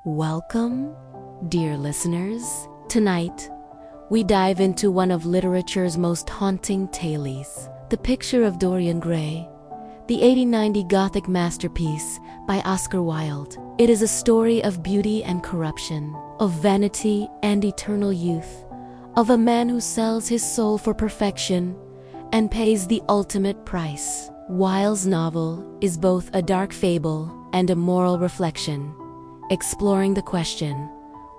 Welcome, dear listeners. Tonight, we dive into one of literature's most haunting tales, The Picture of Dorian Gray, the 1890 Gothic masterpiece by Oscar Wilde. It is a story of beauty and corruption, of vanity and eternal youth, of a man who sells his soul for perfection and pays the ultimate price. Wilde's novel is both a dark fable and a moral reflection, exploring the question,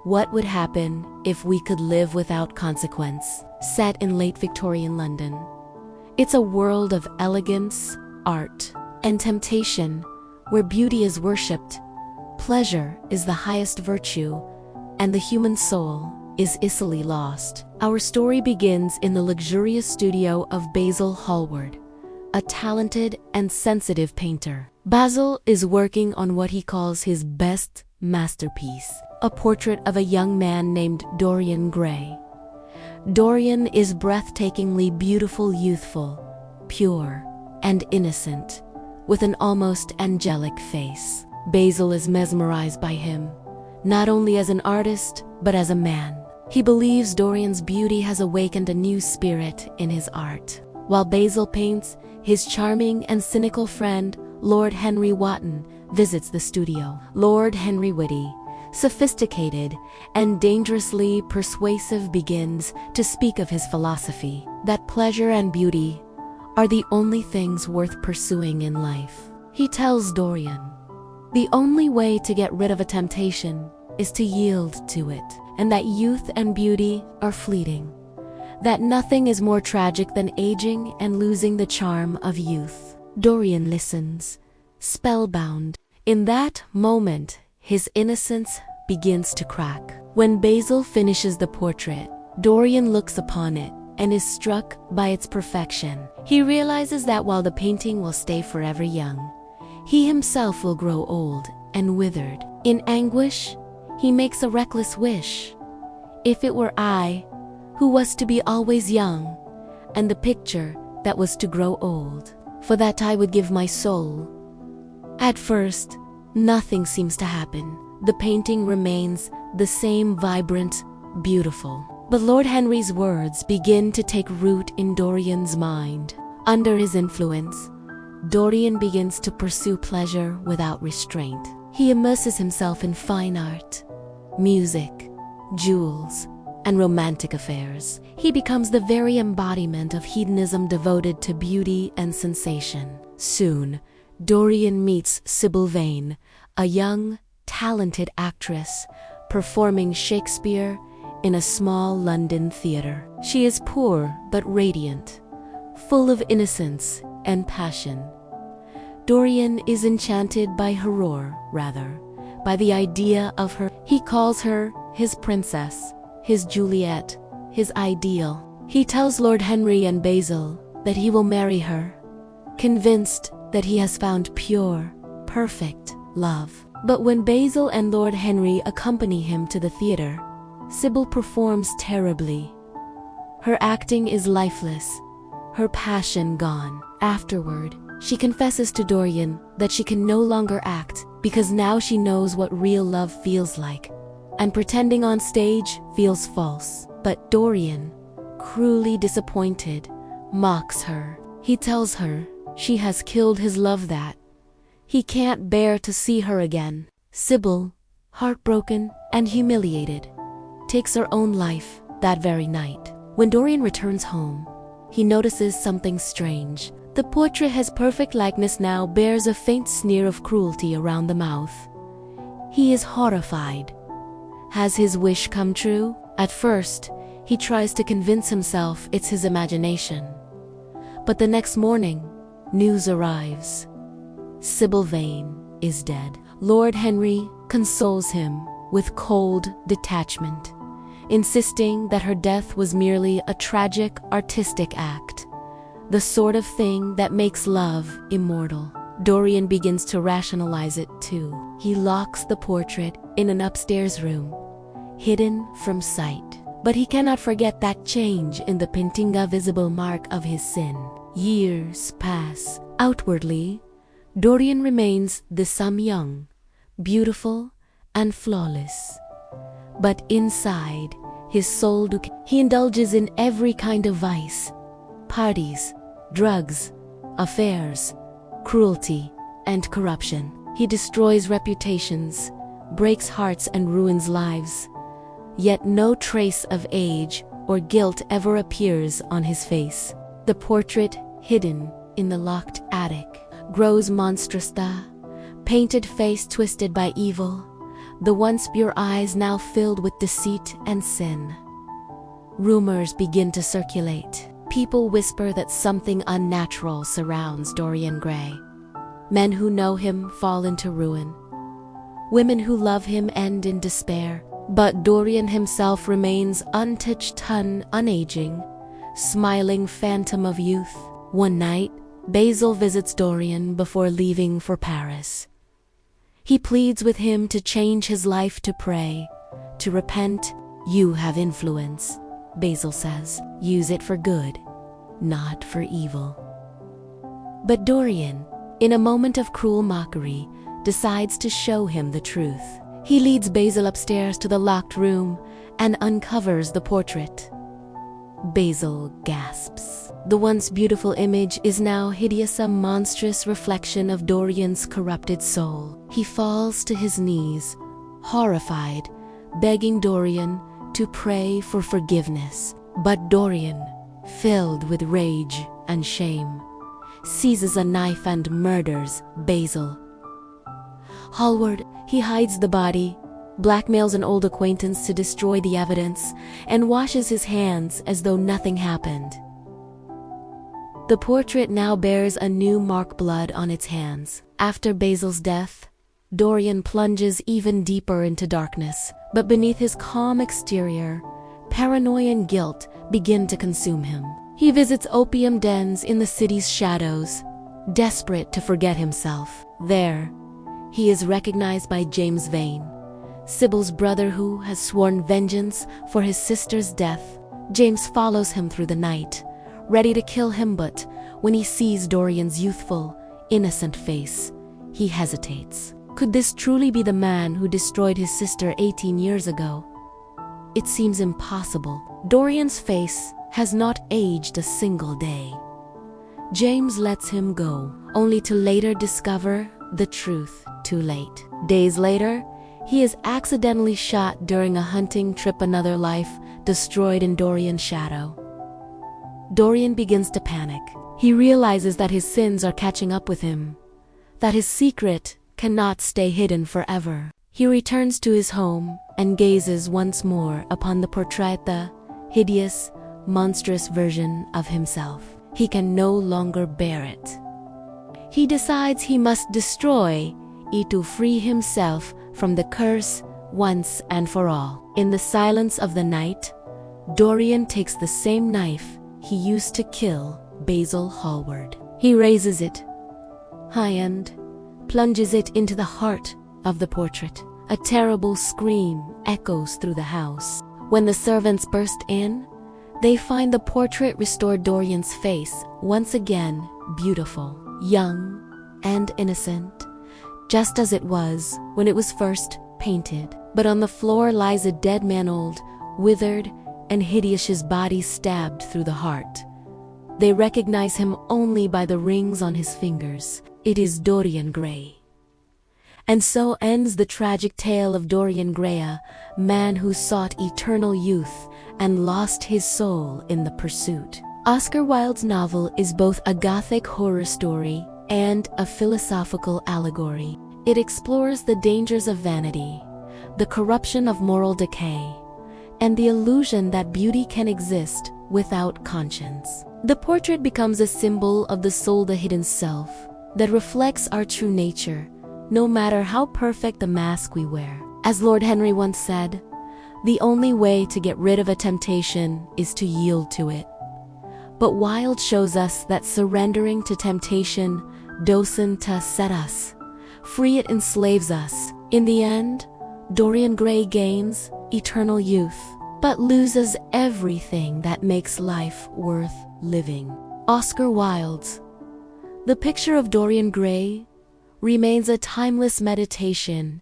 what would happen if we could live without consequence? Set in late Victorian London, it's a world of elegance, art, and temptation, where beauty is worshipped, pleasure is the highest virtue, and the human soul is easily lost. Our story begins in the luxurious studio of Basil Hallward, a talented and sensitive painter. Basil is working on what he calls his best masterpiece, a portrait of a young man named Dorian Gray. Dorian is breathtakingly beautiful, youthful, pure, and innocent, with an almost angelic face. Basil is mesmerized by him, not only as an artist, but as a man. He believes Dorian's beauty has awakened a new spirit in his art. While Basil paints, his charming and cynical friend, Lord Henry Wotton, visits the studio. Lord Henry, witty, sophisticated, and dangerously persuasive, begins to speak of his philosophy, that pleasure and beauty are the only things worth pursuing in life. He tells Dorian, the only way to get rid of a temptation is to yield to it, and that youth and beauty are fleeting, that nothing is more tragic than aging and losing the charm of youth. Dorian listens, spellbound. In that moment, his innocence begins to crack. When Basil finishes the portrait, Dorian looks upon it and is struck by its perfection. He realizes that while the painting will stay forever young, he himself will grow old and withered. In anguish, he makes a reckless wish. If it were I, who was to be always young, and the picture that was to grow old, for that I would give my soul. At first, nothing seems to happen. The painting remains the same vibrant, beautiful. But Lord Henry's words begin to take root in Dorian's mind. Under his influence, Dorian begins to pursue pleasure without restraint. He immerses himself in fine art, music, jewels, and romantic affairs. He becomes the very embodiment of hedonism devoted to beauty and sensation. Soon, Dorian meets Sybil Vane, a young, talented actress performing Shakespeare in a small London theater. She is poor but radiant, full of innocence and passion. Dorian is enchanted by by the idea of her. He calls her his princess, his Juliet, his ideal. He tells Lord Henry and Basil that he will marry her, convinced that he has found pure, perfect love. But when Basil and Lord Henry accompany him to the theater, Sybil performs terribly. Her acting is lifeless, her passion gone. Afterward, she confesses to Dorian that she can no longer act because now she knows what real love feels like, and pretending on stage feels false. But Dorian, cruelly disappointed, mocks her. He tells her she has killed his love, that he can't bear to see her again. Sybil, heartbroken and humiliated, takes her own life that very night. When Dorian returns home, he notices something strange. The portrait, his perfect likeness now, bears a faint sneer of cruelty around the mouth. He is horrified. Has his wish come true? At first, he tries to convince himself it's his imagination. But the next morning, news arrives. Sybil Vane is dead. Lord Henry consoles him with cold detachment, insisting that her death was merely a tragic artistic act, the sort of thing that makes love immortal. Dorian begins to rationalize it too. He locks the portrait in an upstairs room, hidden from sight. But he cannot forget that change in the painting, a visible mark of his sin. Years pass. Outwardly, Dorian remains the same young, beautiful, and flawless. But inside, his soul he indulges in every kind of vice: parties, drugs, affairs, cruelty, and corruption. He destroys reputations, breaks hearts, and ruins lives. Yet no trace of age or guilt ever appears on his face. The portrait, hidden in the locked attic, grows monstrous, the painted face twisted by evil, the once pure eyes now filled with deceit and sin. Rumors begin to circulate. People whisper that something unnatural surrounds Dorian Gray. Men who know him fall into ruin. Women who love him end in despair. But Dorian himself remains untouched, unaging, smiling phantom of youth. One night, Basil visits Dorian before leaving for Paris. He pleads with him to change his life, to pray, to repent. "You have influence," Basil says. "Use it for good, not for evil." But Dorian, in a moment of cruel mockery, decides to show him the truth. He leads Basil upstairs to the locked room and uncovers the portrait. Basil gasps. The once beautiful image is now hideous, a monstrous reflection of Dorian's corrupted soul. He falls to his knees, horrified, begging Dorian to pray for forgiveness. But Dorian, filled with rage and shame, seizes a knife and murders Basil. Hallward, he hides the body, blackmails an old acquaintance to destroy the evidence, and washes his hands as though nothing happened. The portrait now bears a new mark, blood on its hands. After Basil's death, Dorian plunges even deeper into darkness, but beneath his calm exterior, paranoia and guilt begin to consume him. He visits opium dens in the city's shadows, desperate to forget himself. There, he is recognized by James Vane, Sybil's brother who has sworn vengeance for his sister's death. James follows him through the night, ready to kill him, but when he sees Dorian's youthful, innocent face, he hesitates. Could this truly be the man who destroyed his sister 18 years ago? It seems impossible. Dorian's face has not aged a single day. James lets him go, only to later discover the truth too late. Days later, he is accidentally shot during a hunting trip, another life destroyed in Dorian's shadow. Dorian begins to panic. He realizes that his sins are catching up with him, that his secret cannot stay hidden forever. He returns to his home and gazes once more upon the portrait, the hideous, monstrous version of himself. He can no longer bear it. He decides he must destroy it to free himself from the curse once and for all. In the silence of the night, Dorian takes the same knife he used to kill Basil Hallward. He raises it high and plunges it into the heart of the portrait. A terrible scream echoes through the house. When the servants burst in, they find the portrait restored. Dorian's face, once again beautiful, young, and innocent, just as it was when it was first painted. But on the floor lies a dead man, old, withered, and hideous, his body stabbed through the heart. They recognize him only by the rings on his fingers. It is Dorian Gray. And so ends the tragic tale of Dorian Gray, a man who sought eternal youth and lost his soul in the pursuit. Oscar Wilde's novel is both a Gothic horror story and a philosophical allegory. It explores the dangers of vanity, the corruption of moral decay, and the illusion that beauty can exist without conscience. The portrait becomes a symbol of the soul, the hidden self, that reflects our true nature, no matter how perfect the mask we wear. As Lord Henry once said, the only way to get rid of a temptation is to yield to it. But Wilde shows us that surrendering to temptation doesn't set us free, it enslaves us. In the end, Dorian Gray gains eternal youth, but loses everything that makes life worth living. Oscar Wilde's The Picture of Dorian Gray remains a timeless meditation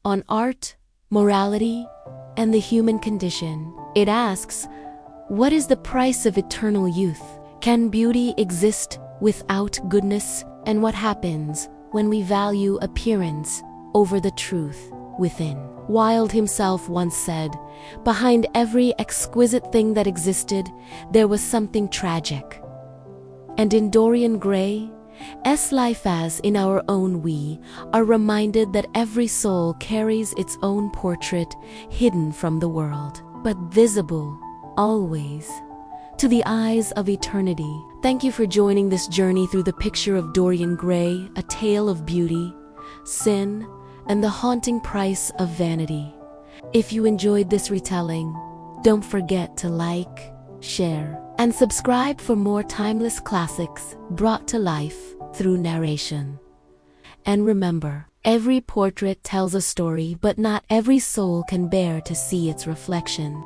on art, morality, and the human condition. It asks, what is the price of eternal youth? Can beauty exist without goodness? And what happens when we value appearance over the truth within? Wilde himself once said, behind every exquisite thing that existed, there was something tragic. And in Dorian Gray's life, as in our own, we are reminded that every soul carries its own portrait, hidden from the world, but visible always to the eyes of eternity. Thank you for joining this journey through the Picture of Dorian Gray, a tale of beauty, sin, and the haunting price of vanity. If you enjoyed this retelling, don't forget to like, share, and subscribe for more timeless classics brought to life through narration. And remember, every portrait tells a story, but not every soul can bear to see its reflection.